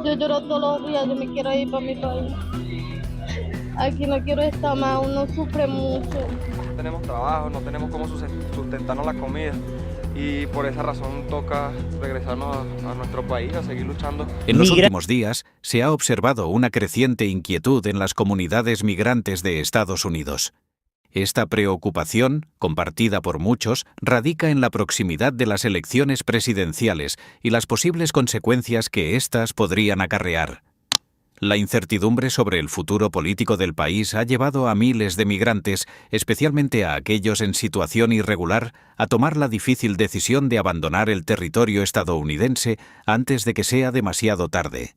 Yo lloro todos los días, yo me quiero ir para mi país. Aquí no quiero estar más, uno sufre mucho. No tenemos trabajo, no tenemos cómo sustentarnos la comida y por esa razón toca regresarnos a nuestro país a seguir luchando. En los últimos días se ha observado una creciente inquietud en las comunidades migrantes de Estados Unidos. Esta preocupación, compartida por muchos, radica en la proximidad de las elecciones presidenciales y las posibles consecuencias que éstas podrían acarrear. La incertidumbre sobre el futuro político del país ha llevado a miles de migrantes, especialmente a aquellos en situación irregular, a tomar la difícil decisión de abandonar el territorio estadounidense antes de que sea demasiado tarde.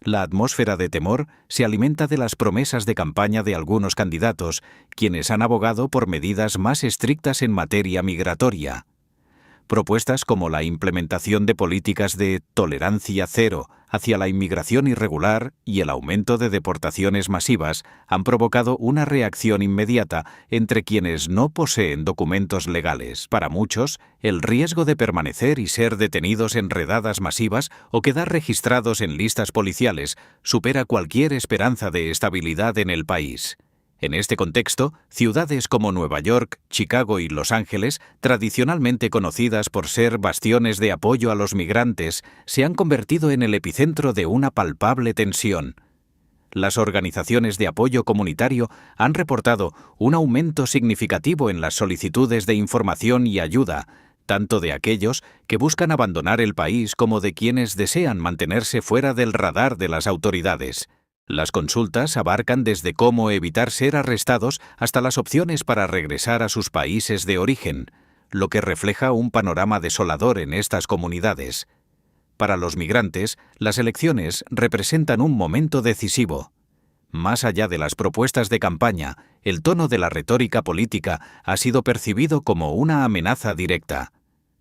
La atmósfera de temor se alimenta de las promesas de campaña de algunos candidatos, quienes han abogado por medidas más estrictas en materia migratoria. Propuestas como la implementación de políticas de tolerancia cero hacia la inmigración irregular y el aumento de deportaciones masivas han provocado una reacción inmediata entre quienes no poseen documentos legales. Para muchos, el riesgo de permanecer y ser detenidos en redadas masivas o quedar registrados en listas policiales supera cualquier esperanza de estabilidad en el país. En este contexto, ciudades como Nueva York, Chicago y Los Ángeles, tradicionalmente conocidas por ser bastiones de apoyo a los migrantes, se han convertido en el epicentro de una palpable tensión. Las organizaciones de apoyo comunitario han reportado un aumento significativo en las solicitudes de información y ayuda, tanto de aquellos que buscan abandonar el país como de quienes desean mantenerse fuera del radar de las autoridades. Las consultas abarcan desde cómo evitar ser arrestados hasta las opciones para regresar a sus países de origen, lo que refleja un panorama desolador en estas comunidades. Para los migrantes, las elecciones representan un momento decisivo. Más allá de las propuestas de campaña, el tono de la retórica política ha sido percibido como una amenaza directa.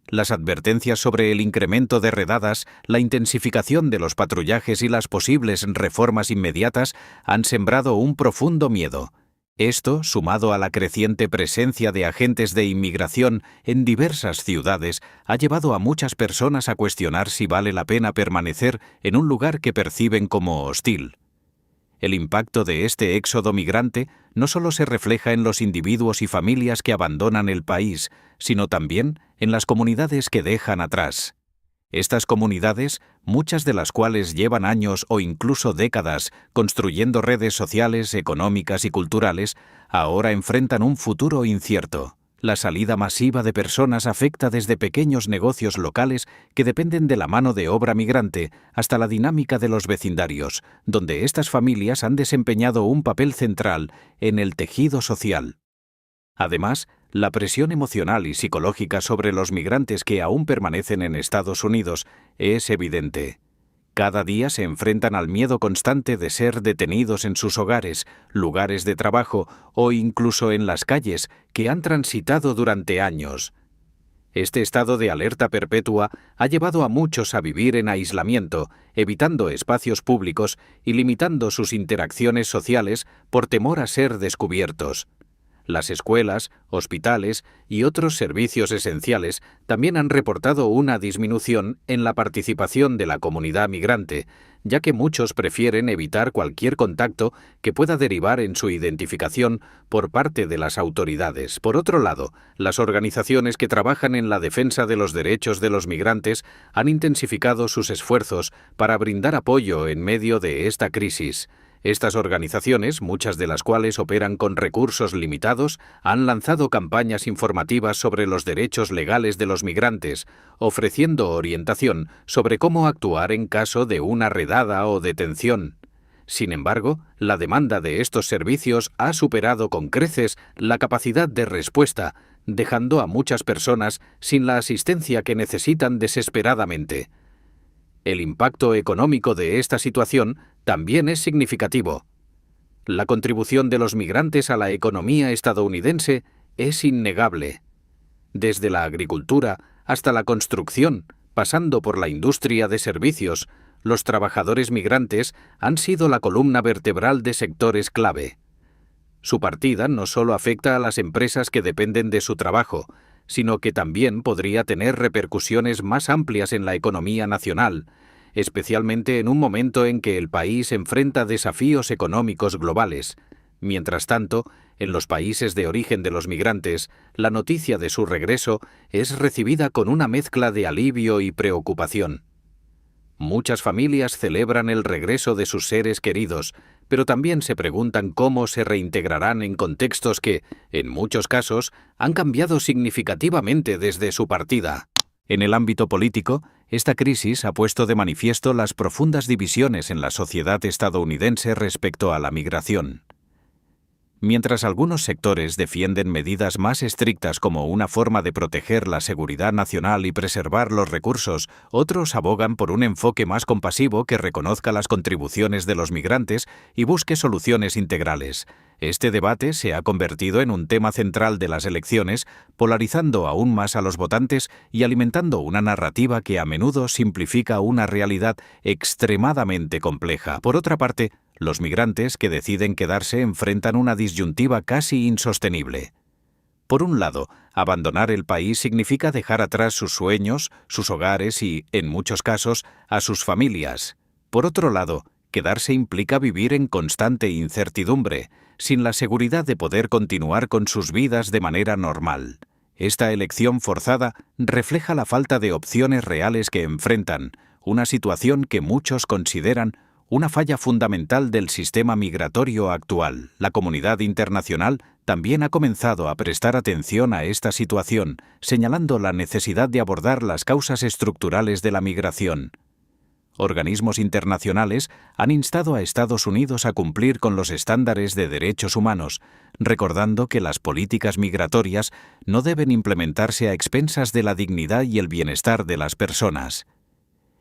Las advertencias sobre el incremento de redadas, la intensificación de los patrullajes y las posibles reformas inmediatas han sembrado un profundo miedo. Esto, sumado a la creciente presencia de agentes de inmigración en diversas ciudades, ha llevado a muchas personas a cuestionar si vale la pena permanecer en un lugar que perciben como hostil. El impacto de este éxodo migrante no solo se refleja en los individuos y familias que abandonan el país, sino también en las comunidades que dejan atrás. Estas comunidades, muchas de las cuales llevan años o incluso décadas construyendo redes sociales, económicas y culturales, ahora enfrentan un futuro incierto. La salida masiva de personas afecta desde pequeños negocios locales que dependen de la mano de obra migrante hasta la dinámica de los vecindarios, donde estas familias han desempeñado un papel central en el tejido social. Además, la presión emocional y psicológica sobre los migrantes que aún permanecen en Estados Unidos es evidente. Cada día se enfrentan al miedo constante de ser detenidos en sus hogares, lugares de trabajo o incluso en las calles que han transitado durante años. Este estado de alerta perpetua ha llevado a muchos a vivir en aislamiento, evitando espacios públicos y limitando sus interacciones sociales por temor a ser descubiertos. Las escuelas, hospitales y otros servicios esenciales también han reportado una disminución en la participación de la comunidad migrante, ya que muchos prefieren evitar cualquier contacto que pueda derivar en su identificación por parte de las autoridades. Por otro lado, las organizaciones que trabajan en la defensa de los derechos de los migrantes han intensificado sus esfuerzos para brindar apoyo en medio de esta crisis. Estas organizaciones, muchas de las cuales operan con recursos limitados, han lanzado campañas informativas sobre los derechos legales de los migrantes, ofreciendo orientación sobre cómo actuar en caso de una redada o detención. Sin embargo, la demanda de estos servicios ha superado con creces la capacidad de respuesta, dejando a muchas personas sin la asistencia que necesitan desesperadamente. El impacto económico de esta situación también es significativo. La contribución de los migrantes a la economía estadounidense es innegable. Desde la agricultura hasta la construcción, pasando por la industria de servicios, los trabajadores migrantes han sido la columna vertebral de sectores clave. Su partida no solo afecta a las empresas que dependen de su trabajo, sino que también podría tener repercusiones más amplias en la economía nacional, especialmente en un momento en que el país enfrenta desafíos económicos globales. Mientras tanto, en los países de origen de los migrantes, la noticia de su regreso es recibida con una mezcla de alivio y preocupación. Muchas familias celebran el regreso de sus seres queridos, pero también se preguntan cómo se reintegrarán en contextos que, en muchos casos, han cambiado significativamente desde su partida. En el ámbito político, esta crisis ha puesto de manifiesto las profundas divisiones en la sociedad estadounidense respecto a la migración. Mientras algunos sectores defienden medidas más estrictas como una forma de proteger la seguridad nacional y preservar los recursos, otros abogan por un enfoque más compasivo que reconozca las contribuciones de los migrantes y busque soluciones integrales. Este debate se ha convertido en un tema central de las elecciones, polarizando aún más a los votantes y alimentando una narrativa que a menudo simplifica una realidad extremadamente compleja. Por otra parte, los migrantes que deciden quedarse enfrentan una disyuntiva casi insostenible. Por un lado, abandonar el país significa dejar atrás sus sueños, sus hogares y, en muchos casos, a sus familias. Por otro lado, quedarse implica vivir en constante incertidumbre, sin la seguridad de poder continuar con sus vidas de manera normal. Esta elección forzada refleja la falta de opciones reales que enfrentan, una situación que muchos consideran una falla fundamental del sistema migratorio actual. La comunidad internacional también ha comenzado a prestar atención a esta situación, señalando la necesidad de abordar las causas estructurales de la migración. Organismos internacionales han instado a Estados Unidos a cumplir con los estándares de derechos humanos, recordando que las políticas migratorias no deben implementarse a expensas de la dignidad y el bienestar de las personas.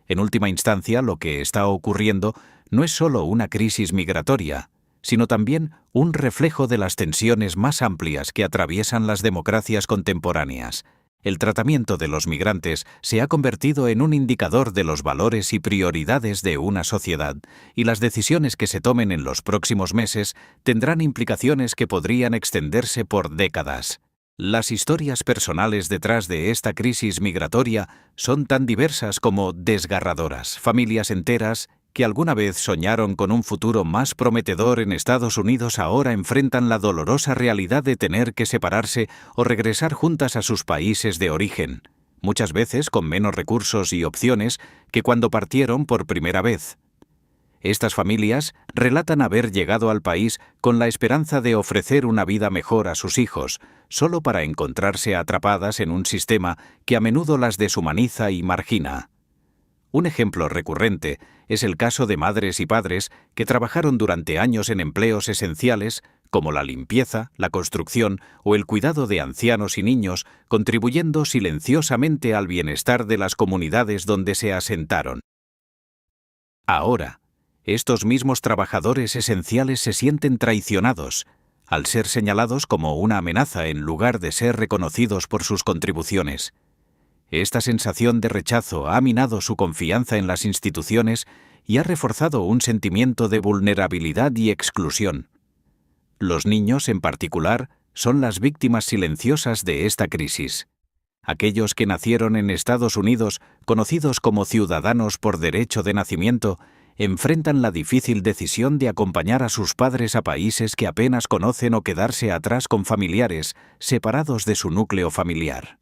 En última instancia, lo que está ocurriendo no es solo una crisis migratoria, sino también un reflejo de las tensiones más amplias que atraviesan las democracias contemporáneas. El tratamiento de los migrantes se ha convertido en un indicador de los valores y prioridades de una sociedad, y las decisiones que se tomen en los próximos meses tendrán implicaciones que podrían extenderse por décadas. Las historias personales detrás de esta crisis migratoria son tan diversas como desgarradoras. Familias enteras que alguna vez soñaron con un futuro más prometedor en Estados Unidos ahora enfrentan la dolorosa realidad de tener que separarse o regresar juntas a sus países de origen, muchas veces con menos recursos y opciones que cuando partieron por primera vez. Estas familias relatan haber llegado al país con la esperanza de ofrecer una vida mejor a sus hijos, solo para encontrarse atrapadas en un sistema que a menudo las deshumaniza y margina. Un ejemplo recurrente es el caso de madres y padres que trabajaron durante años en empleos esenciales como la limpieza, la construcción o el cuidado de ancianos y niños, contribuyendo silenciosamente al bienestar de las comunidades donde se asentaron. Ahora, estos mismos trabajadores esenciales se sienten traicionados, al ser señalados como una amenaza en lugar de ser reconocidos por sus contribuciones. Esta sensación de rechazo ha minado su confianza en las instituciones y ha reforzado un sentimiento de vulnerabilidad y exclusión. Los niños, en particular, son las víctimas silenciosas de esta crisis. Aquellos que nacieron en Estados Unidos, conocidos como ciudadanos por derecho de nacimiento, enfrentan la difícil decisión de acompañar a sus padres a países que apenas conocen o quedarse atrás con familiares, separados de su núcleo familiar.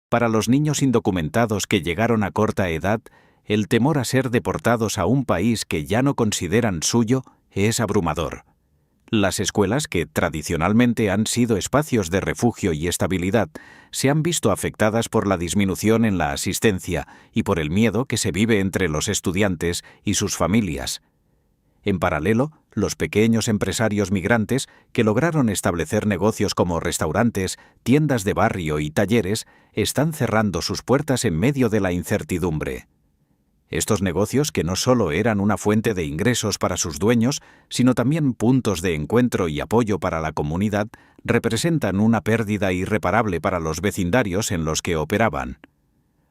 Para los niños indocumentados que llegaron a corta edad, el temor a ser deportados a un país que ya no consideran suyo es abrumador. Las escuelas, que tradicionalmente han sido espacios de refugio y estabilidad, se han visto afectadas por la disminución en la asistencia y por el miedo que se vive entre los estudiantes y sus familias. En paralelo, los pequeños empresarios migrantes que lograron establecer negocios como restaurantes, tiendas de barrio y talleres están cerrando sus puertas en medio de la incertidumbre. Estos negocios, que no solo eran una fuente de ingresos para sus dueños, sino también puntos de encuentro y apoyo para la comunidad, representan una pérdida irreparable para los vecindarios en los que operaban.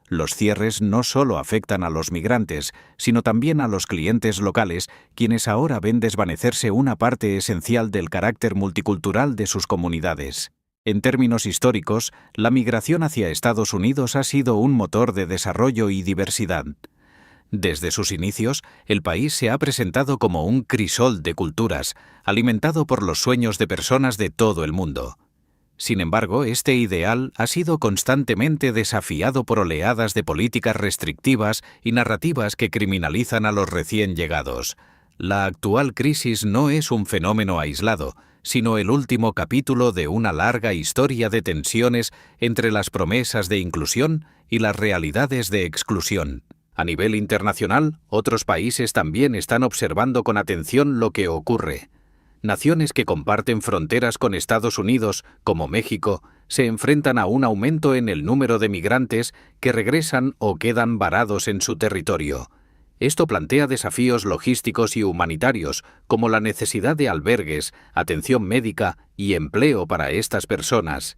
Los cierres no solo afectan a los migrantes, sino también a los clientes locales, quienes ahora ven desvanecerse una parte esencial del carácter multicultural de sus comunidades. En términos históricos, la migración hacia Estados Unidos ha sido un motor de desarrollo y diversidad. Desde sus inicios, el país se ha presentado como un crisol de culturas, alimentado por los sueños de personas de todo el mundo. Sin embargo, este ideal ha sido constantemente desafiado por oleadas de políticas restrictivas y narrativas que criminalizan a los recién llegados. La actual crisis no es un fenómeno aislado, sino el último capítulo de una larga historia de tensiones entre las promesas de inclusión y las realidades de exclusión. A nivel internacional, otros países también están observando con atención lo que ocurre. Naciones que comparten fronteras con Estados Unidos, como México, se enfrentan a un aumento en el número de migrantes que regresan o quedan varados en su territorio. Esto plantea desafíos logísticos y humanitarios, como la necesidad de albergues, atención médica y empleo para estas personas.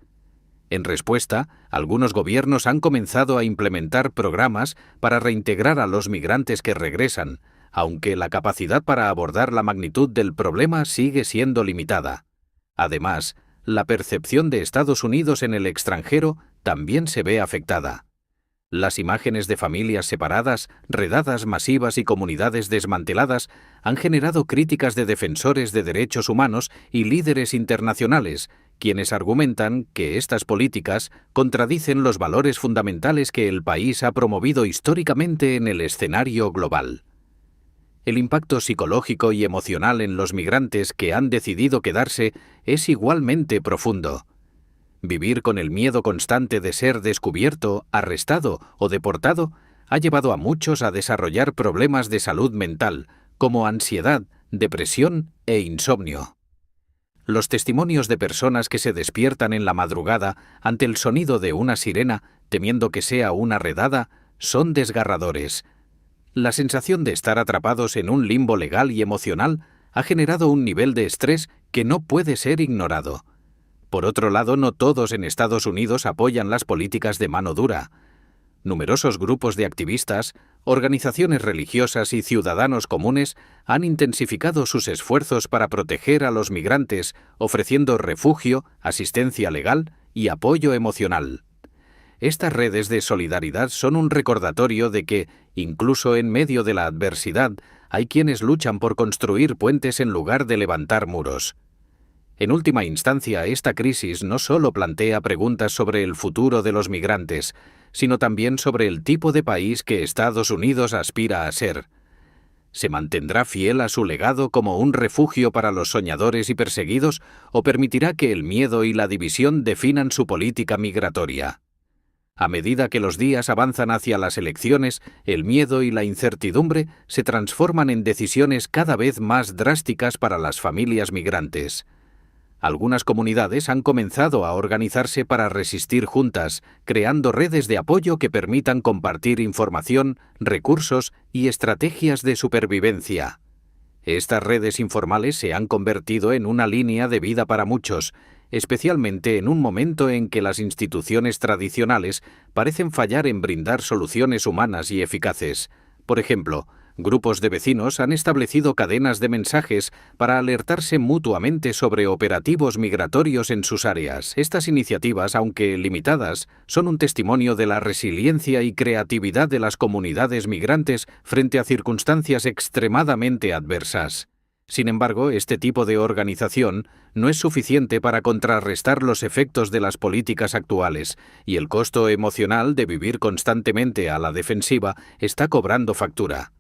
En respuesta, algunos gobiernos han comenzado a implementar programas para reintegrar a los migrantes que regresan, aunque la capacidad para abordar la magnitud del problema sigue siendo limitada. Además, la percepción de Estados Unidos en el extranjero también se ve afectada. Las imágenes de familias separadas, redadas masivas y comunidades desmanteladas han generado críticas de defensores de derechos humanos y líderes internacionales, quienes argumentan que estas políticas contradicen los valores fundamentales que el país ha promovido históricamente en el escenario global. El impacto psicológico y emocional en los migrantes que han decidido quedarse es igualmente profundo. Vivir con el miedo constante de ser descubierto, arrestado o deportado ha llevado a muchos a desarrollar problemas de salud mental, como ansiedad, depresión e insomnio. Los testimonios de personas que se despiertan en la madrugada ante el sonido de una sirena, temiendo que sea una redada, son desgarradores. La sensación de estar atrapados en un limbo legal y emocional ha generado un nivel de estrés que no puede ser ignorado. Por otro lado, no todos en Estados Unidos apoyan las políticas de mano dura. Numerosos grupos de activistas, organizaciones religiosas y ciudadanos comunes han intensificado sus esfuerzos para proteger a los migrantes, ofreciendo refugio, asistencia legal y apoyo emocional. Estas redes de solidaridad son un recordatorio de que, incluso en medio de la adversidad, hay quienes luchan por construir puentes en lugar de levantar muros. En última instancia, esta crisis no solo plantea preguntas sobre el futuro de los migrantes, sino también sobre el tipo de país que Estados Unidos aspira a ser. ¿Se mantendrá fiel a su legado como un refugio para los soñadores y perseguidos, o permitirá que el miedo y la división definan su política migratoria? A medida que los días avanzan hacia las elecciones, el miedo y la incertidumbre se transforman en decisiones cada vez más drásticas para las familias migrantes. Algunas comunidades han comenzado a organizarse para resistir juntas, creando redes de apoyo que permitan compartir información, recursos y estrategias de supervivencia. Estas redes informales se han convertido en una línea de vida para muchos, especialmente en un momento en que las instituciones tradicionales parecen fallar en brindar soluciones humanas y eficaces. Por ejemplo, grupos de vecinos han establecido cadenas de mensajes para alertarse mutuamente sobre operativos migratorios en sus áreas. Estas iniciativas, aunque limitadas, son un testimonio de la resiliencia y creatividad de las comunidades migrantes frente a circunstancias extremadamente adversas. Sin embargo, este tipo de organización no es suficiente para contrarrestar los efectos de las políticas actuales, y el costo emocional de vivir constantemente a la defensiva está cobrando factura.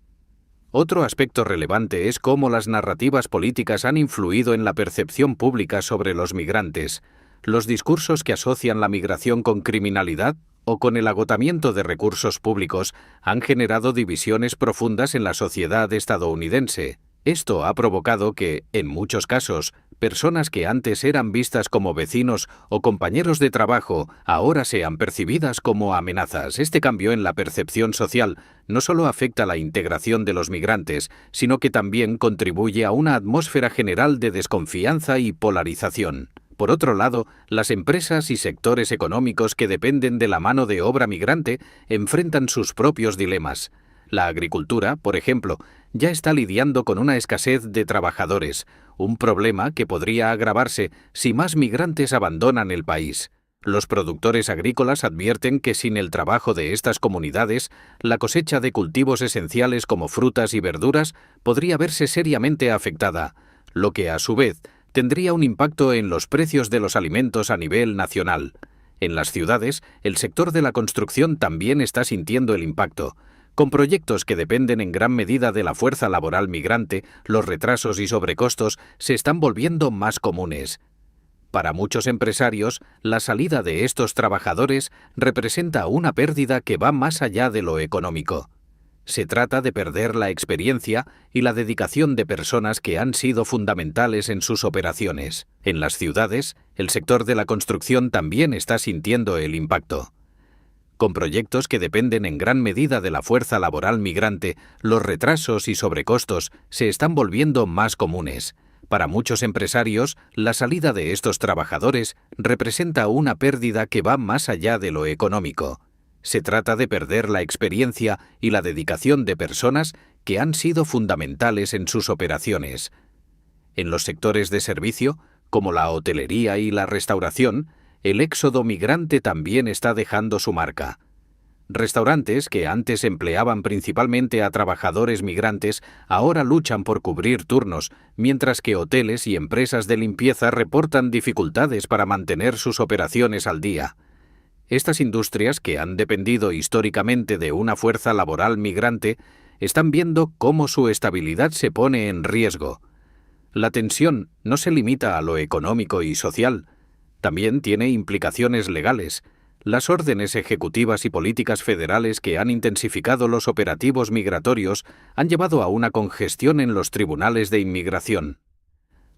Otro aspecto relevante es cómo las narrativas políticas han influido en la percepción pública sobre los migrantes. Los discursos que asocian la migración con criminalidad o con el agotamiento de recursos públicos han generado divisiones profundas en la sociedad estadounidense. Esto ha provocado que, en muchos casos, personas que antes eran vistas como vecinos o compañeros de trabajo ahora sean percibidas como amenazas. Este cambio en la percepción social no solo afecta la integración de los migrantes, sino que también contribuye a una atmósfera general de desconfianza y polarización. Por otro lado, las empresas y sectores económicos que dependen de la mano de obra migrante enfrentan sus propios dilemas. La agricultura, por ejemplo, ya está lidiando con una escasez de trabajadores, un problema que podría agravarse si más migrantes abandonan el país. Los productores agrícolas advierten que sin el trabajo de estas comunidades, la cosecha de cultivos esenciales como frutas y verduras podría verse seriamente afectada, lo que a su vez tendría un impacto en los precios de los alimentos a nivel nacional. En las ciudades, el sector de la construcción también está sintiendo el impacto. Con proyectos que dependen en gran medida de la fuerza laboral migrante, los retrasos y sobrecostos se están volviendo más comunes. Para muchos empresarios, la salida de estos trabajadores representa una pérdida que va más allá de lo económico. Se trata de perder la experiencia y la dedicación de personas que han sido fundamentales en sus operaciones. En las ciudades, el sector de la construcción también está sintiendo el impacto. Con proyectos que dependen en gran medida de la fuerza laboral migrante, los retrasos y sobrecostos se están volviendo más comunes. Para muchos empresarios, la salida de estos trabajadores representa una pérdida que va más allá de lo económico. Se trata de perder la experiencia y la dedicación de personas que han sido fundamentales en sus operaciones. En los sectores de servicio, como la hotelería y la restauración, el éxodo migrante también está dejando su marca. Restaurantes que antes empleaban principalmente a trabajadores migrantes ahora luchan por cubrir turnos, mientras que hoteles y empresas de limpieza reportan dificultades para mantener sus operaciones al día. Estas industrias, que han dependido históricamente de una fuerza laboral migrante, están viendo cómo su estabilidad se pone en riesgo. La tensión no se limita a lo económico y social, también tiene implicaciones legales. Las órdenes ejecutivas y políticas federales que han intensificado los operativos migratorios han llevado a una congestión en los tribunales de inmigración.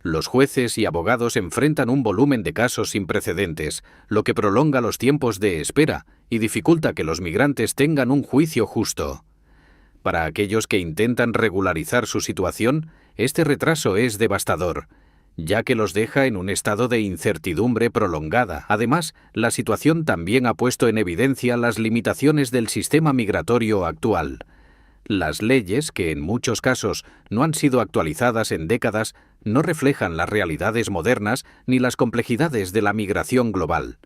Los jueces y abogados enfrentan un volumen de casos sin precedentes, lo que prolonga los tiempos de espera y dificulta que los migrantes tengan un juicio justo. Para aquellos que intentan regularizar su situación, este retraso es devastador, ya que los deja en un estado de incertidumbre prolongada. Además, la situación también ha puesto en evidencia las limitaciones del sistema migratorio actual. Las leyes, que en muchos casos no han sido actualizadas en décadas, no reflejan las realidades modernas ni las complejidades de la migración global.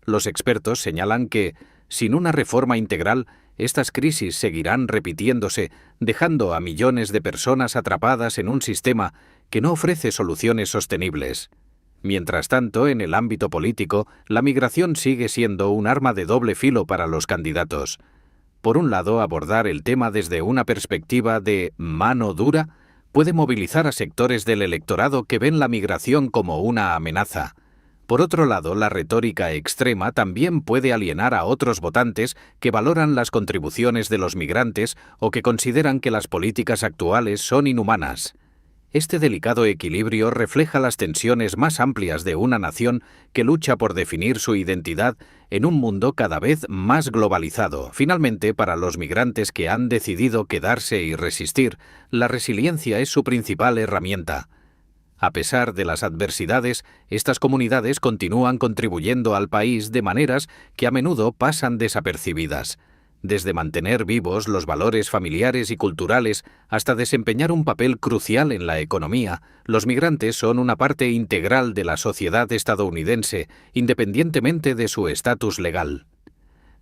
Los expertos señalan que, sin una reforma integral, estas crisis seguirán repitiéndose, dejando a millones de personas atrapadas en un sistema que no ofrece soluciones sostenibles. Mientras tanto, en el ámbito político, la migración sigue siendo un arma de doble filo para los candidatos. Por un lado, abordar el tema desde una perspectiva de mano dura puede movilizar a sectores del electorado que ven la migración como una amenaza. Por otro lado, la retórica extrema también puede alienar a otros votantes que valoran las contribuciones de los migrantes o que consideran que las políticas actuales son inhumanas. Este delicado equilibrio refleja las tensiones más amplias de una nación que lucha por definir su identidad en un mundo cada vez más globalizado. Finalmente, para los migrantes que han decidido quedarse y resistir, la resiliencia es su principal herramienta. A pesar de las adversidades, estas comunidades continúan contribuyendo al país de maneras que a menudo pasan desapercibidas. Desde mantener vivos los valores familiares y culturales hasta desempeñar un papel crucial en la economía, los migrantes son una parte integral de la sociedad estadounidense, independientemente de su estatus legal.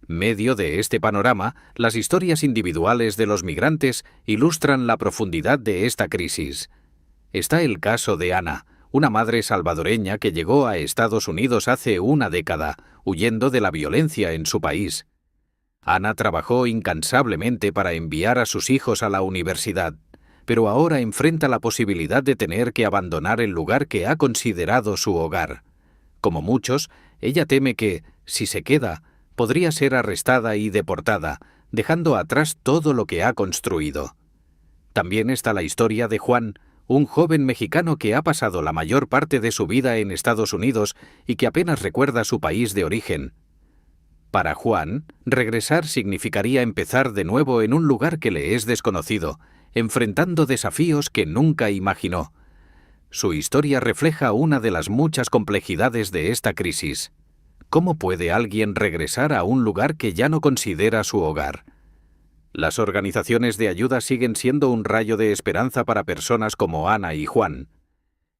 Medio de este panorama, las historias individuales de los migrantes ilustran la profundidad de esta crisis. Está el caso de Ana, una madre salvadoreña que llegó a Estados Unidos hace una década, huyendo de la violencia en su país. Ana trabajó incansablemente para enviar a sus hijos a la universidad, pero ahora enfrenta la posibilidad de tener que abandonar el lugar que ha considerado su hogar. Como muchos, ella teme que, si se queda, podría ser arrestada y deportada, dejando atrás todo lo que ha construido. También está la historia de Juan, un joven mexicano que ha pasado la mayor parte de su vida en Estados Unidos y que apenas recuerda su país de origen. Para Juan, regresar significaría empezar de nuevo en un lugar que le es desconocido, enfrentando desafíos que nunca imaginó. Su historia refleja una de las muchas complejidades de esta crisis. ¿Cómo puede alguien regresar a un lugar que ya no considera su hogar? Las organizaciones de ayuda siguen siendo un rayo de esperanza para personas como Ana y Juan.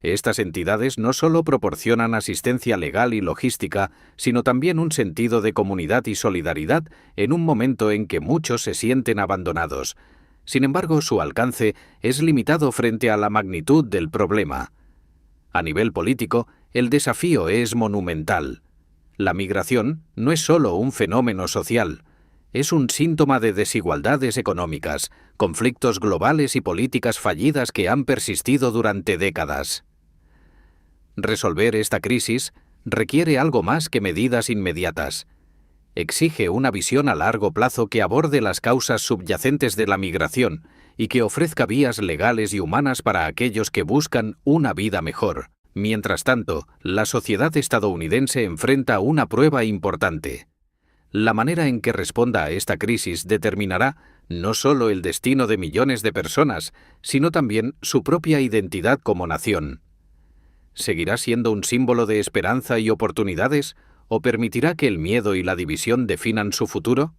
Estas entidades no solo proporcionan asistencia legal y logística, sino también un sentido de comunidad y solidaridad en un momento en que muchos se sienten abandonados. Sin embargo, su alcance es limitado frente a la magnitud del problema. A nivel político, el desafío es monumental. La migración no es solo un fenómeno social, es un síntoma de desigualdades económicas, conflictos globales y políticas fallidas que han persistido durante décadas. Resolver esta crisis requiere algo más que medidas inmediatas. Exige una visión a largo plazo que aborde las causas subyacentes de la migración y que ofrezca vías legales y humanas para aquellos que buscan una vida mejor. Mientras tanto, la sociedad estadounidense enfrenta una prueba importante. La manera en que responda a esta crisis determinará no solo el destino de millones de personas, sino también su propia identidad como nación. ¿Seguirá siendo un símbolo de esperanza y oportunidades o permitirá que el miedo y la división definan su futuro?